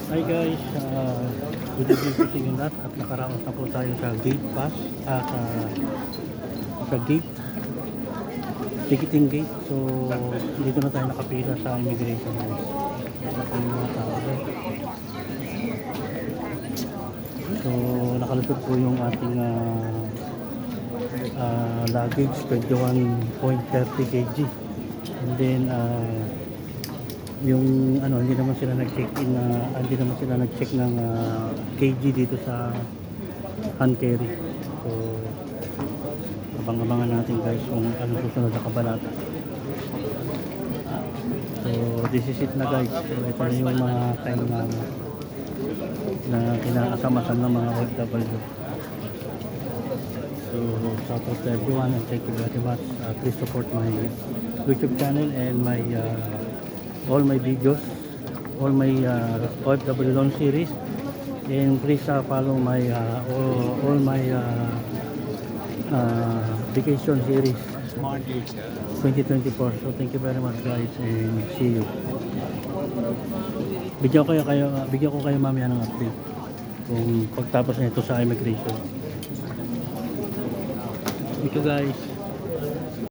Hi guys, good evening po sa inyo lahat at nakaraos na po tayo sa gate pass at sa gate, ticketing gate. So dito na tayo nakapila sa immigration guys. Yung mga tao guys. So nakalusot po yung ating luggage 21.30 kg and then yung hindi naman sila nag-check-in hindi naman sila nag-check ng kg dito sa hand carry. So abang-abangan natin guys kung ano susunod na kabanata. So this is it na guys. So ito na yung mga time na kinakasama-sama ng mga OFW. So shout out to everyone and thank you very much. Please support my YouTube channel and my all my videos, all my OFW loan series, and please follow my all my vacation series 2024. So thank you very much guys and see you. Bigyan ko kayo mamaya ng update kung pagtapos nito sa immigration. Thank you guys.